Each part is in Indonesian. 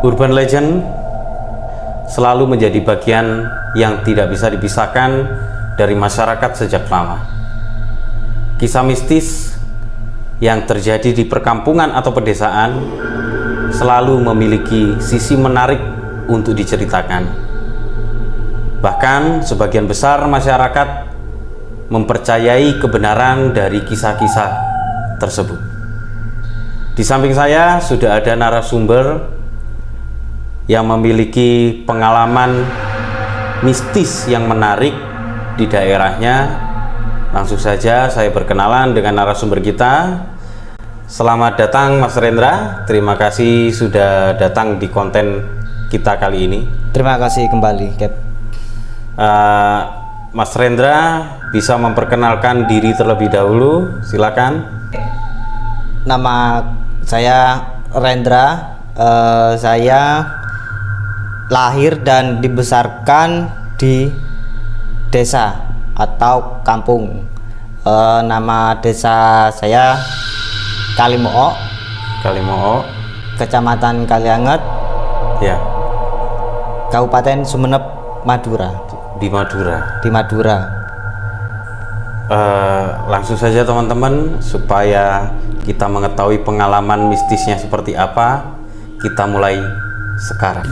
Urban legend selalu menjadi bagian yang tidak bisa dipisahkan dari masyarakat sejak lama. Kisah mistis yang terjadi di perkampungan atau pedesaan selalu memiliki sisi menarik untuk diceritakan. Bahkan sebagian besar masyarakat mempercayai kebenaran dari kisah-kisah tersebut. Di samping saya sudah ada narasumber yang memiliki pengalaman mistis yang menarik di daerahnya. Langsung saja saya berkenalan dengan narasumber kita. Selamat datang Mas Rendra, terima kasih sudah datang di konten kita kali ini. Terima kasih kembali, Cap. Mas Rendra bisa memperkenalkan diri terlebih dahulu, silakan. Nama saya Rendra, saya lahir dan dibesarkan di desa atau kampung. Nama desa saya Kalimoo, Kecamatan Kalianget, ya, Kabupaten Sumeneb, Madura. Di Madura. Langsung saja teman-teman, supaya kita mengetahui pengalaman mistisnya seperti apa, kita mulai sekarang.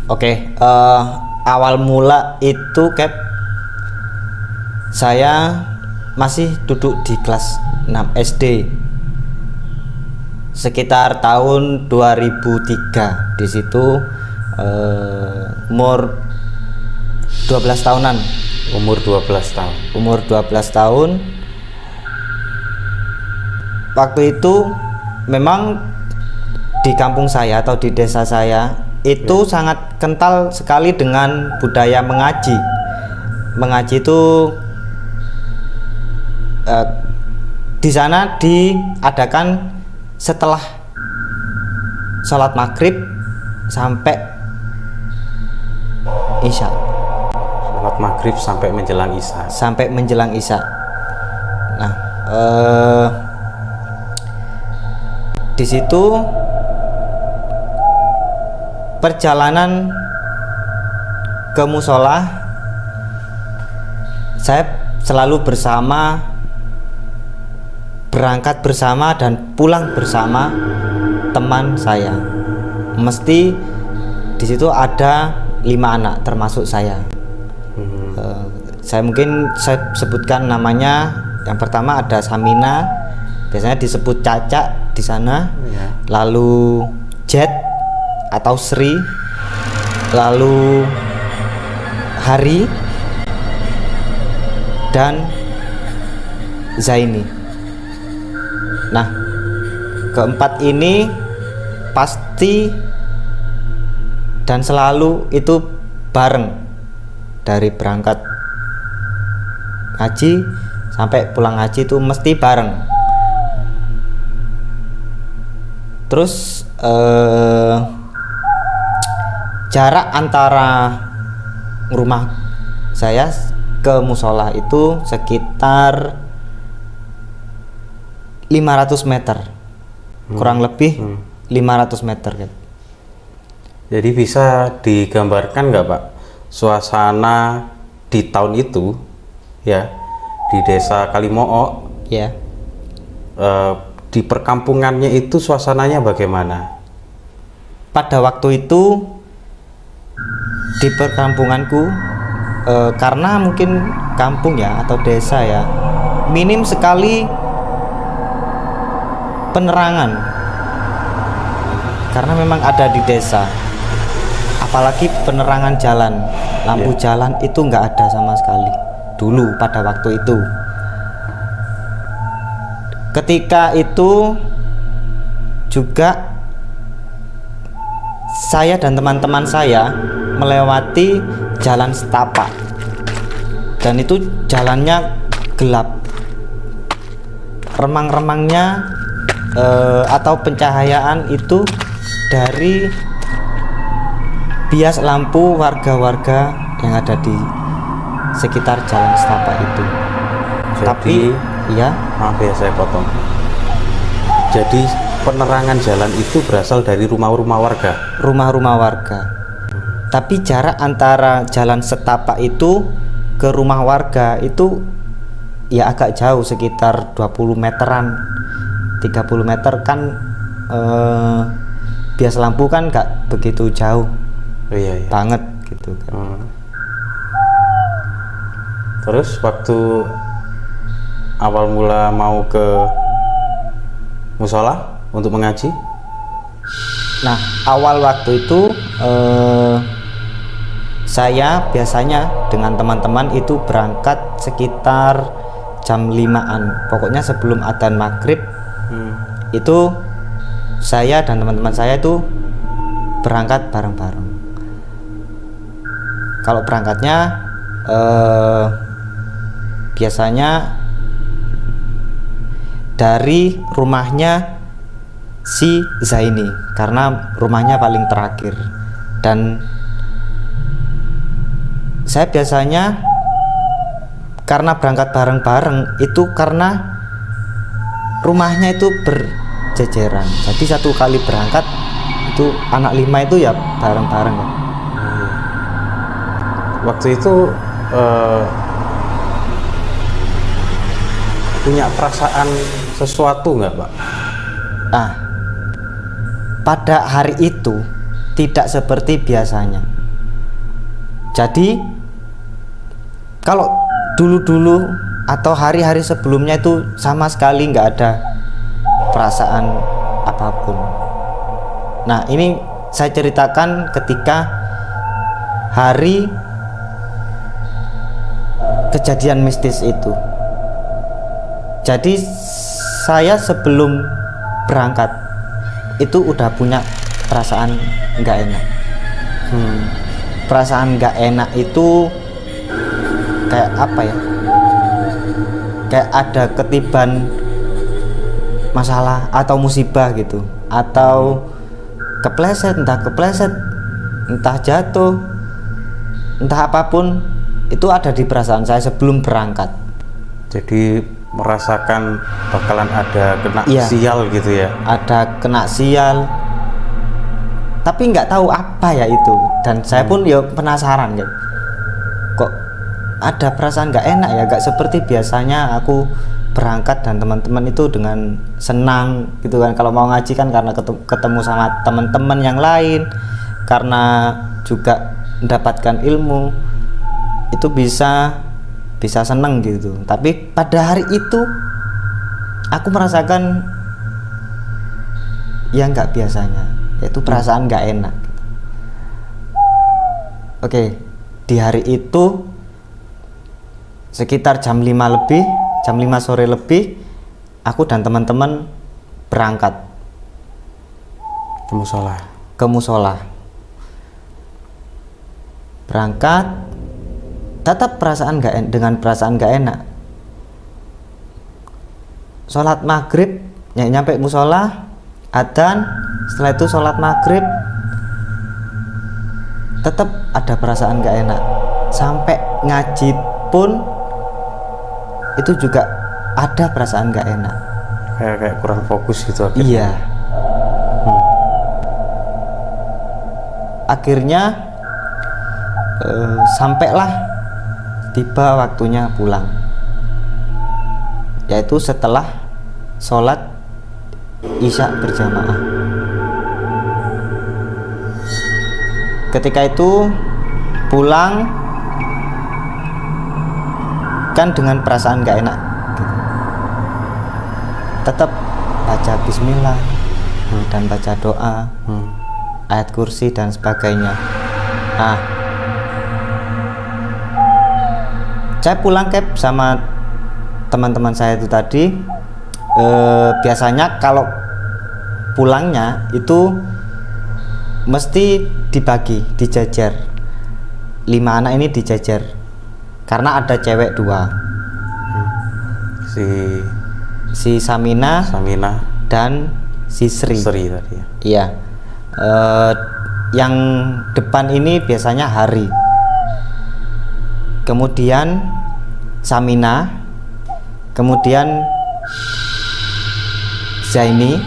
Oke, awal mula itu, Cap, saya masih duduk di kelas 6 SD, sekitar tahun 2003. Di situ umur 12 tahunan. Umur 12 tahun. Waktu itu memang di kampung saya atau di desa saya itu sangat kental sekali dengan budaya mengaji. Mengaji itu di sana diadakan setelah sholat maghrib sampai isya. Sholat maghrib sampai menjelang isya. Nah, di situ perjalanan ke musola saya selalu berangkat bersama dan pulang bersama teman saya. Mesti di situ ada 5 anak termasuk saya. Saya sebutkan namanya. Yang pertama ada Samina, biasanya disebut Caca di sana. Ya. Lalu Jet atau Sri, lalu Hari, dan Zaini. Nah, keempat ini pasti dan selalu itu bareng dari berangkat ngaji sampai pulang ngaji itu mesti bareng. Terus jarak antara rumah saya ke musola itu sekitar 500 meter, kurang lebih 500 meter. Jadi bisa digambarkan nggak Pak suasana di tahun itu ya, di desa Kalimoo ya, di perkampungannya itu suasananya bagaimana? Pada waktu itu di perkampunganku, karena mungkin kampung ya atau desa ya, minim sekali penerangan karena memang ada di desa. Apalagi penerangan jalan, lampu jalan itu nggak ada sama sekali dulu pada waktu itu. Ketika itu juga saya dan teman-teman saya melewati jalan setapak, dan itu jalannya gelap. Remang-remangnya atau pencahayaan itu dari bias lampu warga-warga yang ada di sekitar jalan setapak itu. Jadi, tapi ya, maaf ya saya potong. Jadi penerangan jalan itu berasal dari rumah-rumah warga. Rumah-rumah warga. Tapi jarak antara jalan setapak itu ke rumah warga itu ya agak jauh, sekitar 20 meteran. 30 meter kan bias lampu kan gak begitu jauh. Iya. Banget gitu kan. Terus waktu awal mula mau ke musola untuk mengaji? Nah, awal waktu itu saya biasanya dengan teman-teman itu berangkat sekitar jam 5-an. Pokoknya sebelum adzan maghrib itu saya dan teman-teman saya itu berangkat bareng-bareng. Kalau berangkatnya biasanya dari rumahnya si Zaini, karena rumahnya paling terakhir. Dan saya biasanya karena berangkat bareng-bareng itu karena rumahnya itu berjejeran, jadi satu kali berangkat itu anak 5 itu ya bareng-bareng ya. Waktu itu punya perasaan sesuatu nggak, Pak? Pada hari itu tidak seperti biasanya. Jadi kalau dulu-dulu atau hari-hari sebelumnya itu sama sekali nggak ada perasaan apapun. Nah, ini saya ceritakan ketika hari kejadian mistis itu. Jadi saya sebelum berangkat itu udah punya perasaan nggak enak. Perasaan nggak enak itu kayak apa ya? Kayak ada ketiban masalah atau musibah gitu, atau kepleset, entah jatuh, entah apapun, itu ada di perasaan saya sebelum berangkat. Jadi merasakan bakalan ada kena sial gitu ya? Ada kena sial, tapi nggak tahu apa ya itu. Dan saya pun ya penasaran kan, kok ada perasaan nggak enak ya, nggak seperti biasanya aku berangkat dan teman-teman itu dengan senang gitu kan. Kalau mau ngaji kan karena ketemu sama teman-teman yang lain, karena juga mendapatkan ilmu, itu bisa senang gitu. Tapi pada hari itu aku merasakan yang nggak biasanya, yaitu perasaan nggak enak gitu. Oke, di hari itu sekitar jam 5 sore lebih, aku dan teman-teman berangkat ke musola. Berangkat, tetap dengan perasaan nggak enak. Sholat maghrib, nyampe musola, adzan, setelah itu sholat maghrib, tetap ada perasaan nggak enak. Sampai ngaji pun itu juga ada perasaan nggak enak, kayak kurang fokus gitu akhirnya. Iya. Akhirnya sampailah tiba waktunya pulang, yaitu setelah sholat isya berjamaah. Ketika itu pulang kan dengan perasaan gak enak gitu. Tetap baca bismillah dan baca doa, ayat kursi dan sebagainya. Saya pulang sama teman-teman saya itu tadi. Biasanya kalau pulangnya itu mesti dibagi, dijajar. 5 anak ini dijajar karena ada cewek 2, si Samina dan si Sri tadi ya. Iya. Yang depan ini biasanya Hari, kemudian Samina, kemudian Zaini,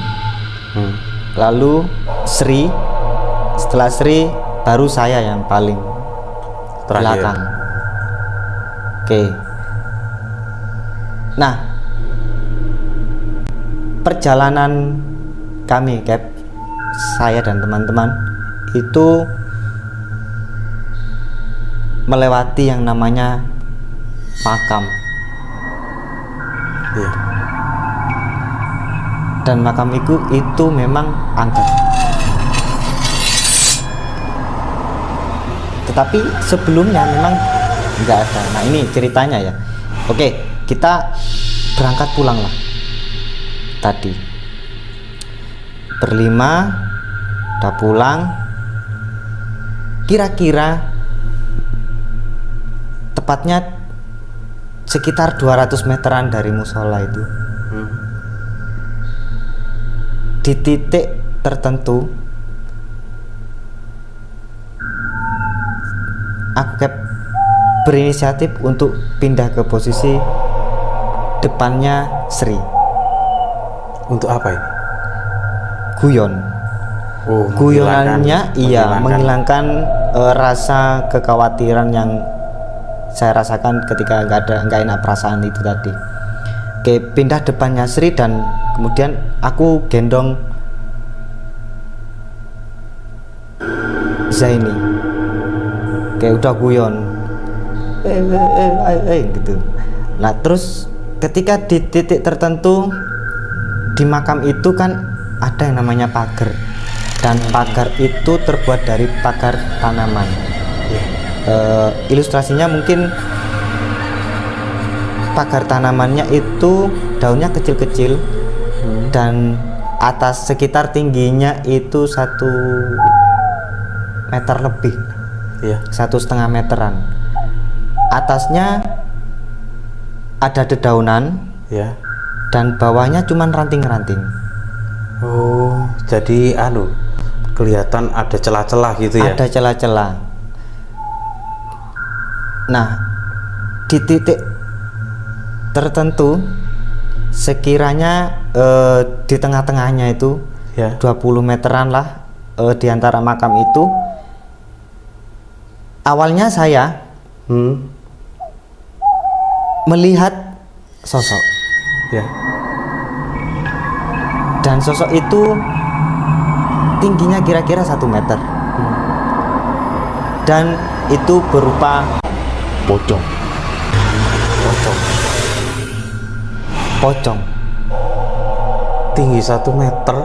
lalu Sri, setelah Sri baru saya yang paling Terakhir. belakang. Oke. Nah, perjalanan kami, Cap, saya dan teman-teman itu melewati yang namanya makam. Iya. Dan makam itu memang angker. Tetapi sebelumnya memang nggak ada. Nah, ini ceritanya ya. Oke, kita berangkat pulang lah. Tadi berlima udah pulang. Kira-kira tepatnya sekitar 200 meteran dari musola itu. Di titik tertentu aku berinisiatif untuk pindah ke posisi depannya Sri. Untuk apa ini? Guyon. Oh, Guyonannya menghilangkan rasa kekhawatiran yang saya rasakan ketika nggak enak perasaan itu tadi. Oke, pindah depannya Sri dan kemudian aku gendong Zaini. Oke, udah guyon. Gitu. Nah, terus ketika di titik tertentu di makam itu kan ada yang namanya pagar, dan pagar itu terbuat dari pagar tanaman. Ilustrasinya mungkin pagar tanamannya itu daunnya kecil-kecil dan atas sekitar tingginya itu 1 meter lebih, 1,5 meteran. Atasnya ada dedaunan, dan bawahnya cuman ranting-ranting. Oh, jadi kelihatan ada celah-celah gitu ya? Ada celah-celah. Nah, di titik tertentu sekiranya di tengah-tengahnya itu 20 meteran lah di antara makam itu. Awalnya saya melihat sosok. Dan sosok itu tingginya kira-kira 1 meter. Dan itu berupa pocong. Tinggi 1 meter,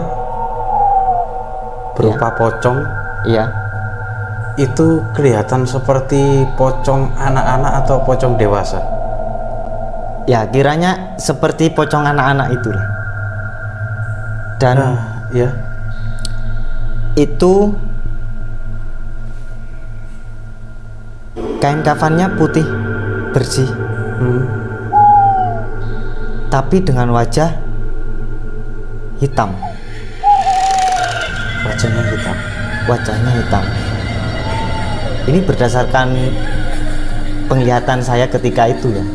berupa pocong. Iya. Itu kelihatan seperti pocong anak-anak atau pocong dewasa? Ya, kiranya seperti pocong anak-anak itulah. Dan itu kain kafannya putih bersih, tapi dengan wajah hitam. Wajahnya hitam. Ini berdasarkan penglihatan saya ketika itu ya.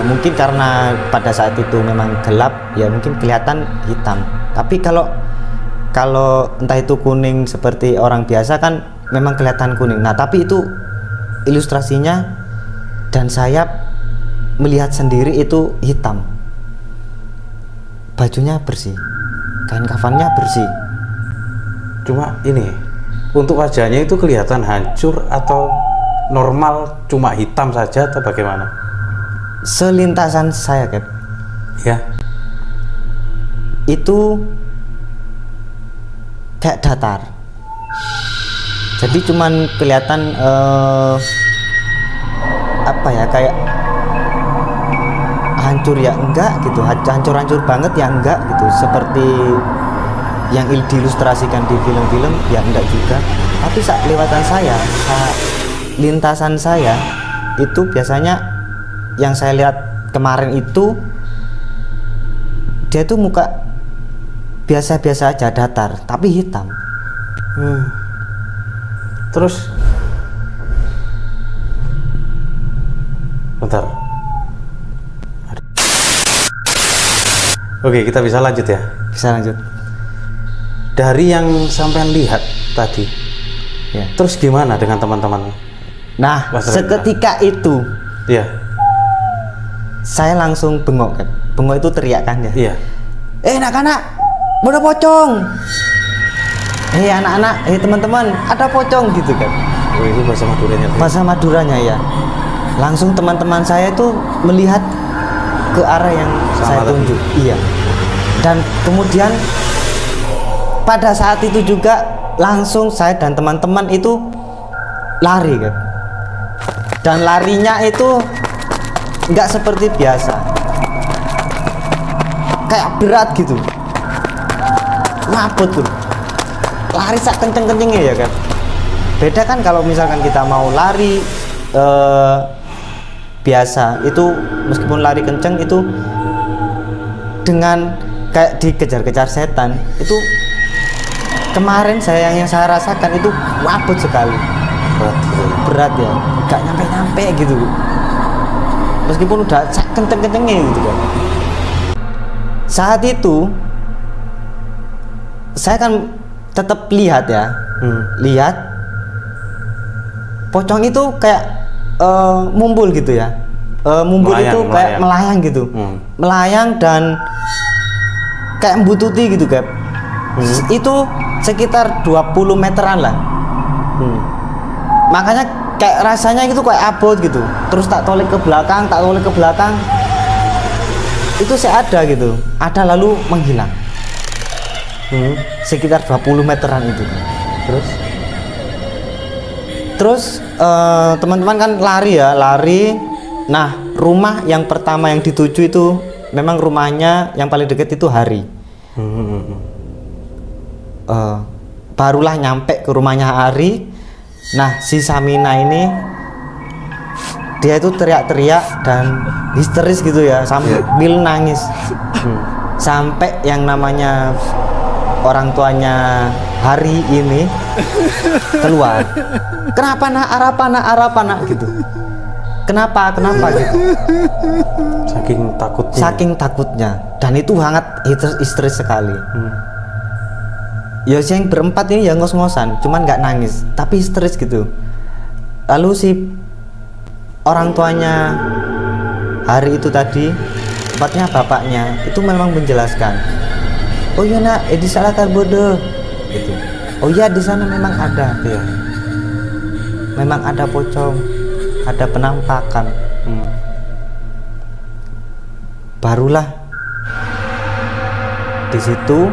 Mungkin karena pada saat itu memang gelap, ya mungkin kelihatan hitam. Tapi kalau entah itu kuning seperti orang biasa kan memang kelihatan kuning. Nah, tapi itu ilustrasinya dan saya melihat sendiri itu hitam. Bajunya bersih, kain kafannya bersih. Cuma ini, untuk wajahnya itu kelihatan hancur atau normal, cuma hitam saja atau bagaimana? Selintasan saya, Cap, itu kayak datar. Jadi cuman kelihatan kayak hancur ya enggak gitu, hancur banget ya enggak gitu, seperti yang diilustrasikan di film-film ya enggak juga. Tapi saat lewatan lintasan saya itu biasanya yang saya lihat kemarin itu dia tuh muka biasa-biasa aja, datar tapi hitam. Terus bentar, Oke, kita bisa lanjut ya. Bisa lanjut. Dari yang sampean lihat tadi, Ya. terus gimana dengan teman-teman? Nah, Mas seketika itu Iya, saya langsung bengok kan. Bengok itu teriak kan ya. iya. Anak-anak, ada pocong. Anak-anak, teman-teman, ada pocong gitu kan. Oh, itu bahasa Maduranya. Bahasa Maduranya ya. Langsung teman-teman saya itu melihat ke arah yang Sama saya tadi. tunjuk. Iya. Dan kemudian pada saat itu juga langsung saya dan teman-teman itu lari kan. Dan larinya itu nggak seperti biasa. Kayak berat gitu. Ngabut tuh. Lari sak kenceng-kencengnya ya kan. Beda kan kalau misalkan kita mau lari biasa itu, meskipun lari kenceng itu dengan kayak dikejar-kejar setan itu, kemarin yang saya rasakan itu wabut sekali, berat ya, gak nyampe-nyampe gitu, meskipun udah kenceng-kencengnya gitu kan. Saat itu saya kan tetap lihat ya, lihat pocong itu kayak mumbul gitu ya, mumbul Melayang, itu kayak melayang gitu, melayang dan kayak membututi gitu Gap. Itu sekitar 20 meteran lah. Makanya kayak rasanya gitu kayak abot gitu, terus tak toleh ke belakang, itu saya ada gitu, ada lalu menghilang. Sekitar 20 meteran itu kan. Terus teman-teman kan lari. Nah, rumah yang pertama yang dituju itu memang rumahnya yang paling dekat itu Hari. Barulah nyampe ke rumahnya Hari. Nah, si Samina ini dia itu teriak-teriak dan histeris gitu ya, sambil nangis. Sampai yang namanya orang tuanya Hari ini keluar. Kenapa nak, arapa nak gitu. Kenapa gitu. Saking takutnya. Dan itu sangat histeris sekali. Ya yang berempat ini ya ngos-ngosan, cuman nggak nangis, tapi histeris gitu. Lalu si orang tuanya Hari itu tadi, tepatnya bapaknya, itu memang menjelaskan. Oh iya nak, di salah bodoh gitu. Oh iya, di sana memang ada. Iya. Memang ada pocong, ada penampakan. Barulah di situ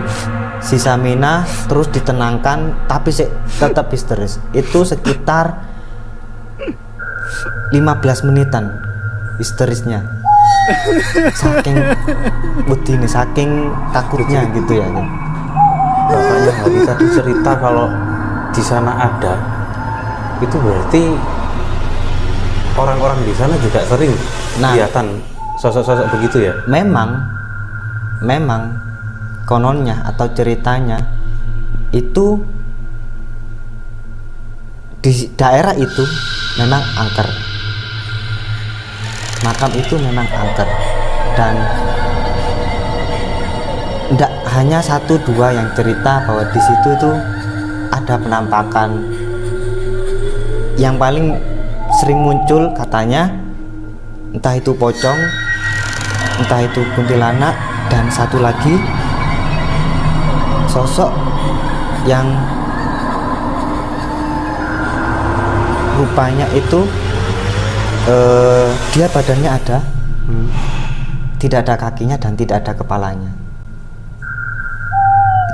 si Samina terus ditenangkan, tapi tetap histeris. Itu sekitar 15 menitan histerisnya. Saking begini, saking takutnya gitu ya. Bapaknya Hari tadi cerita kalau di sana ada, itu berarti orang-orang di sana juga sering kelihatan sosok-sosok begitu ya? Memang kononnya atau ceritanya itu di daerah itu memang angker. Makam itu memang angker, dan tidak hanya 1-2 yang cerita bahwa di situ itu ada penampakan. Yang paling sering muncul katanya entah itu pocong, entah itu kuntilanak, dan satu lagi sosok yang rupanya itu dia badannya ada, tidak ada kakinya dan tidak ada kepalanya.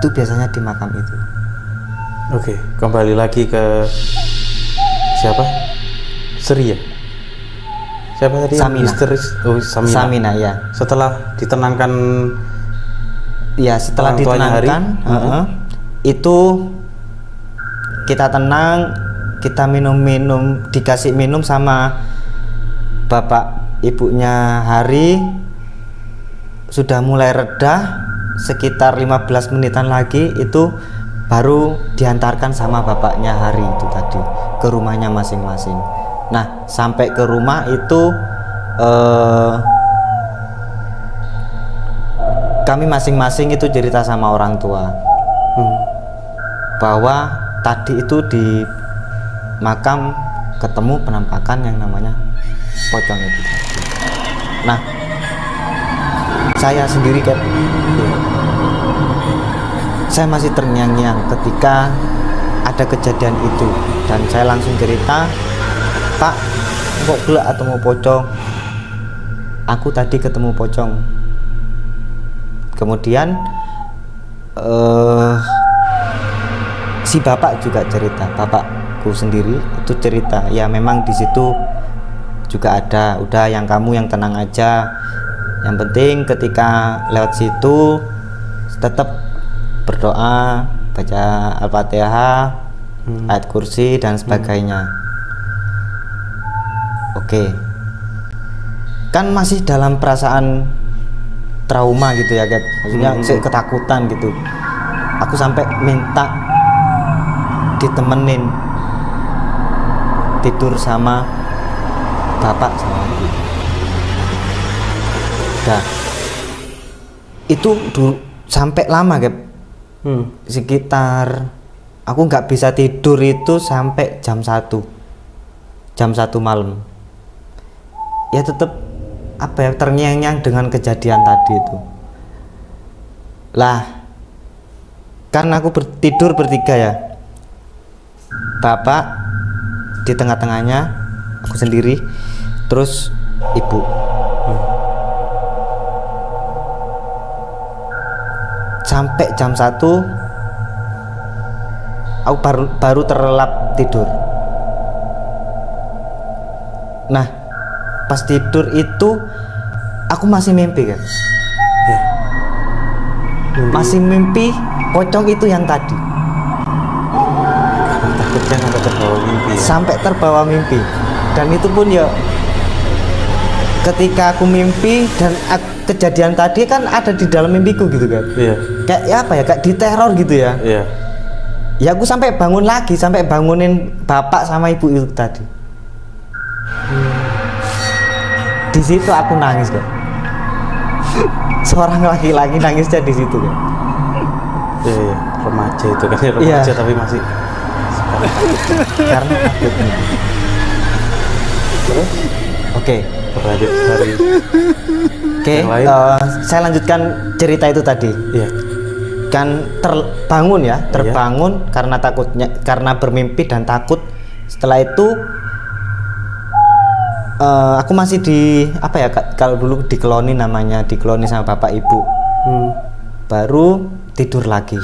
Itu biasanya di makam itu. Oke, kembali lagi ke siapa? Sri ya? Siapa tadi? Samina. Histeris. Oh, Samina. Samina ya. Setelah ditenangkan. Ya, setelah orang tuanya ditenangkan, itu kita tenang, kita minum, dikasih minum sama bapak ibunya Hari. Sudah mulai reda, sekitar 15 menitan lagi itu baru diantarkan sama bapaknya Hari itu tadi ke rumahnya masing-masing. Nah, sampai ke rumah itu kami masing-masing itu cerita sama orang tua bahwa tadi itu di makam ketemu penampakan yang namanya pocong itu. Nah, saya sendiri kan, saya masih terngiang-ngiang ketika ada kejadian itu, dan saya langsung cerita, Pak, kok gelak atau mau pocong? Aku tadi ketemu pocong. Kemudian si bapak juga cerita, bapakku sendiri itu cerita, ya memang di situ juga ada. Udah, yang kamu yang tenang aja. Yang penting ketika lewat situ tetap berdoa, baca Al-Fatihah, ayat kursi dan sebagainya. Oke. Kan masih dalam perasaan trauma gitu ya, Kep. Maksudnya ketakutan gitu. Aku sampai minta ditemenin tidur sama bapak sama ibu. Nah, itu dulu sampai lama, Kep. Sekitar aku nggak bisa tidur itu sampai jam 1 malam. Ya tetap apa ya, terngiang-ngiang dengan kejadian tadi itu. Lah, karena aku tidur bertiga ya, bapak di tengah-tengahnya, aku sendiri, terus ibu. Sampai jam 1 aku baru terlelap tidur. Nah, pas tidur itu aku masih mimpi, kan? Masih mimpi pocong itu yang tadi. Takutnya sampai terbawa mimpi. Sampai terbawa mimpi. Dan itu pun ya ketika aku mimpi dan kejadian tadi kan ada di dalam mimpiku gitu kan. Iya. Kayak ya apa ya, kayak diteror gitu ya. Iya. Ya aku sampai bangun lagi, sampai bangunin bapak sama ibu itu tadi. Di situ aku nangis, kan. Seorang laki-laki nangisnya di situ, kan. Iya, remaja itu kan ya, remaja tapi masih karena takut gitu. Terus oke. Berlanjut dari Oke, saya lanjutkan cerita itu tadi. Iya. Kan terbangun karena takutnya, karena bermimpi dan takut. Setelah itu aku masih di apa ya, kalau dulu dikeloni namanya, dikeloni sama bapak ibu. Baru tidur lagi.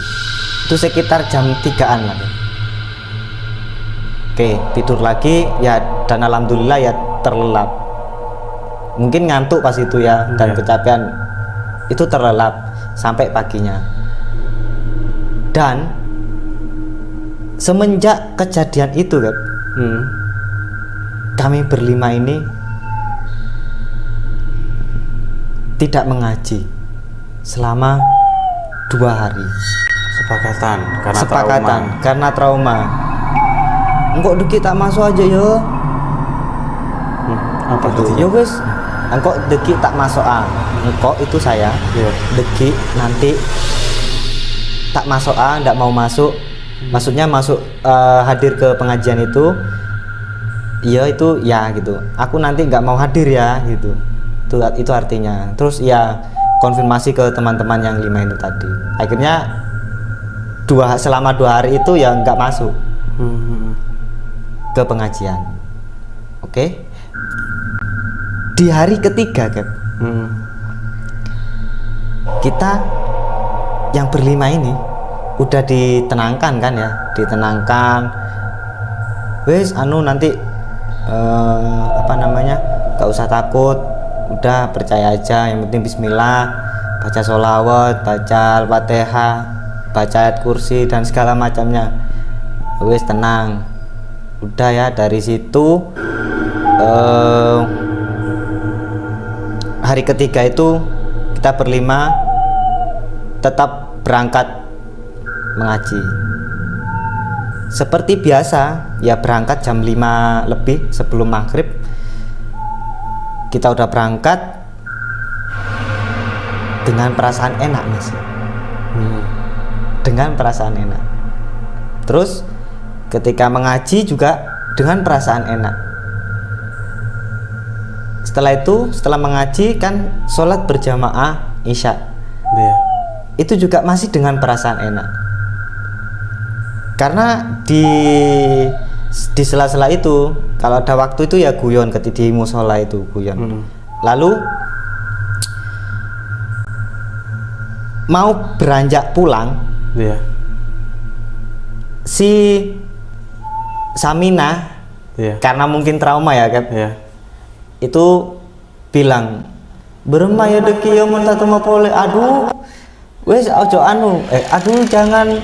Itu sekitar jam 3-an lah. Oke, tidur lagi ya, dan alhamdulillah ya terlelap. Mungkin ngantuk pas itu ya, dan kecapean, itu terlelap sampai paginya. Dan semenjak kejadian itu, kan, kami berlima ini tidak mengaji selama 2 hari. Sepakatan karena trauma. Engkau deki tak masuk aja yo. Apa Gitu. artinya? Yo wes, engkau deki tak masuk engkau itu saya. Iya. Deki nanti tak masuk ndak mau masuk. Maksudnya masuk hadir ke pengajian itu. Iya itu ya gitu. Aku nanti nggak mau hadir ya gitu. Itu artinya. Terus ya konfirmasi ke teman-teman yang 5 itu tadi. Akhirnya selama 2 hari itu ya nggak masuk ke pengajian. Oke. Di hari ketiga, Kep, kita yang berlima ini udah ditenangkan kan ya, wes nanti gak usah takut, udah percaya aja, yang penting bismillah, baca sholawat, baca Al-Fatihah, baca ayat kursi dan segala macamnya, wes tenang. Udah ya, dari situ hari ketiga itu kita berlima tetap berangkat mengaji seperti biasa ya, berangkat jam 5 lebih sebelum maghrib kita udah berangkat. dengan perasaan enak Mas. Dengan perasaan enak. Terus ketika mengaji juga dengan perasaan enak. Setelah itu, setelah mengaji kan sholat berjamaah Isya. Iya. Itu juga masih dengan perasaan enak. Karena di sela-sela itu kalau ada waktu itu ya guyon, ketika di musola itu guyon. Lalu mau beranjak pulang, Iya. si Samina, Iya. karena mungkin trauma ya Kep, Iya. itu bilang bermaya deki ya mun tatu mapole, aduh wes ojo anu, aduh jangan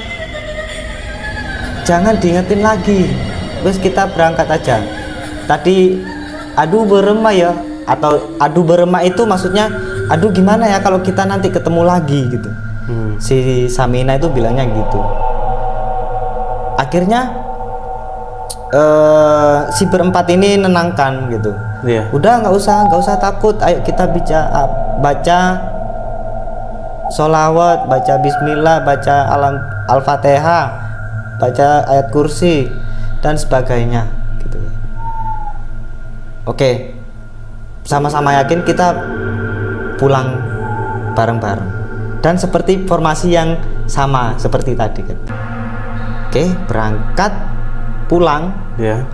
diingetin lagi, wes kita berangkat aja. Tadi aduh berema ya, atau aduh berema itu maksudnya aduh gimana ya kalau kita nanti ketemu lagi gitu. Si Samina itu bilangnya gitu. Akhirnya si berempat ini nenangkan gitu. Iya. Udah nggak usah takut, ayo kita baca sholawat, baca bismillah, baca al-fatihah, baca ayat kursi dan sebagainya gitu. Oke, sama-sama yakin kita pulang bareng-bareng dan seperti formasi yang sama seperti tadi kan. Oke, berangkat pulang. Iya.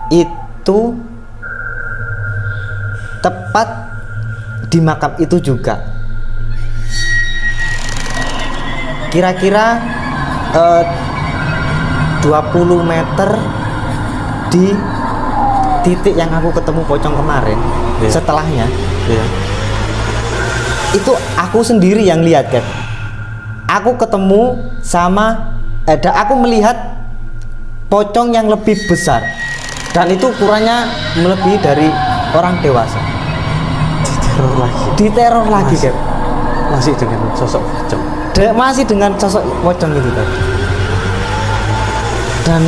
Itu tepat di makam itu juga kira-kira 20 meter di titik yang aku ketemu pocong kemarin. Iya. Setelahnya Iya. itu aku sendiri yang lihat kan, aku ketemu sama aku melihat pocong yang lebih besar dan itu ukurannya melebihi dari orang dewasa. Diteror lagi kan, Masih dengan sosok pocong. masih dengan sosok pocong itu tadi. Dan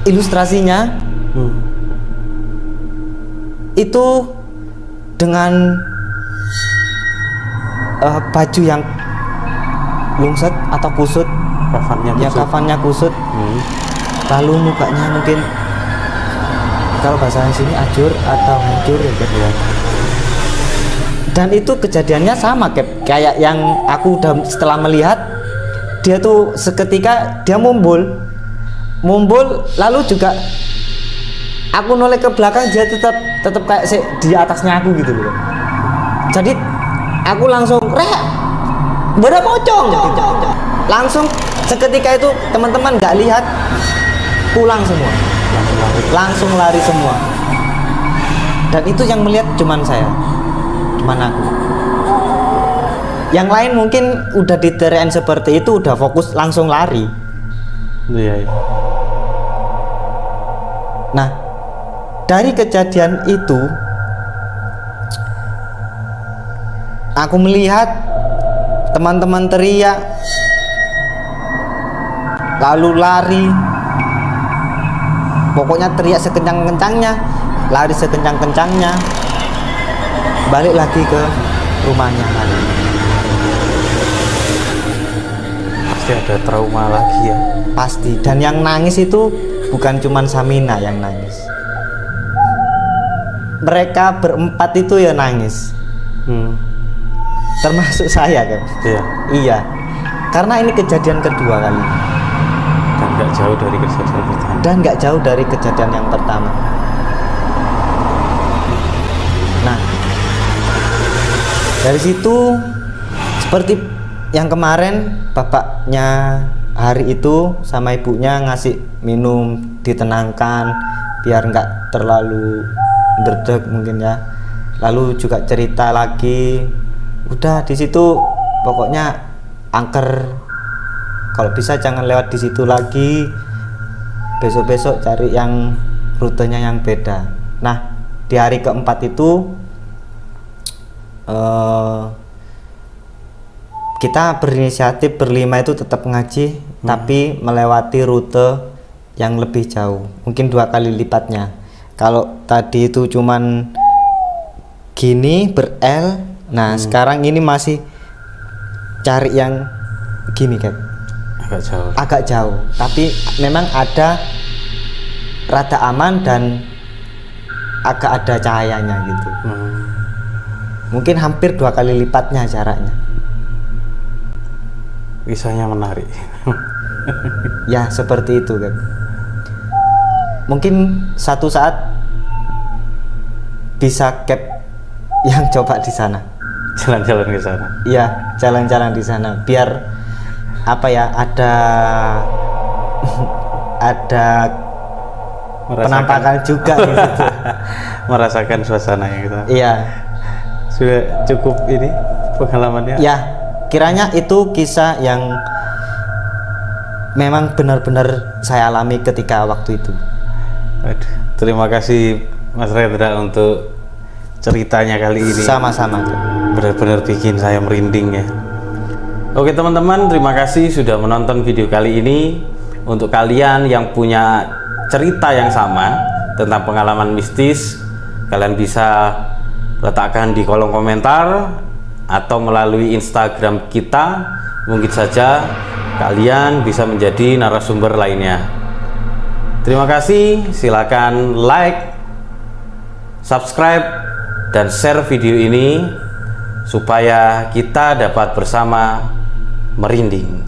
ilustrasinya itu dengan baju yang lungset atau kusut, kafannya kusut. Lalu mukanya mungkin kalau bahasa sini ajur atau hancur ya. Dan itu kejadiannya sama kayak yang aku udah setelah melihat dia tuh seketika dia mumbul lalu juga aku noleh ke belakang, dia tetap kayak di atasnya aku gitu loh. Jadi aku langsung berapa pocong gitu. Langsung seketika itu teman-teman nggak lihat, pulang semua, langsung lari semua. Dan itu yang melihat cuman saya, cuman aku. Yang lain mungkin udah diterain seperti itu, udah fokus langsung lari. Iya. Nah, dari kejadian itu aku melihat teman-teman teriak, lalu lari. Pokoknya teriak sekencang-kencangnya, lari sekencang-kencangnya, balik lagi ke rumahnya. Pasti ada trauma lagi ya. Pasti. Dan yang nangis itu bukan cuman Samina yang nangis, mereka berempat itu ya nangis. Termasuk saya kan. Iya. Karena ini kejadian kedua kali. Dan nggak jauh dari kejadian pertama. Dan nggak jauh dari kejadian yang pertama. Nah, dari situ seperti yang kemarin bapaknya hari itu sama ibunya ngasih minum, ditenangkan biar nggak terlalu derdek mungkin ya. Lalu juga cerita lagi, udah di situ pokoknya angker, kalau bisa jangan lewat di situ lagi, besok-besok cari yang rutenya yang beda. Nah, di hari keempat itu kita berinisiatif berlima itu tetap ngaji, tapi melewati rute yang lebih jauh, mungkin 2 kali lipatnya. Kalau tadi itu cuman gini ber-L, Nah sekarang ini masih cari yang gini Kep, agak jauh tapi memang ada rada aman dan agak ada cahayanya gitu. Mungkin hampir 2 kali lipatnya jaraknya. Kisahnya menarik. Ya seperti itu Kep. Mungkin satu saat bisa Kep yang coba di sana. Jalan-jalan ke sana. Iya, jalan-jalan di sana biar apa ya, ada penampakan juga di situ. Merasakan suasananya gitu. Iya. Sudah cukup ini pengalamannya. Ya, kiranya itu kisah yang memang benar-benar saya alami ketika waktu itu. Waduh, terima kasih Mas Rendra untuk ceritanya kali ini. Sama-sama. Benar-benar bikin saya merinding ya. Oke teman-teman, terima kasih sudah menonton video kali ini. Untuk kalian yang punya cerita yang sama tentang pengalaman mistis, kalian bisa letakkan di kolom komentar atau melalui Instagram kita. Mungkin saja kalian bisa menjadi narasumber lainnya. Terima kasih, silakan like, subscribe, dan share video ini supaya kita dapat bersama merinding.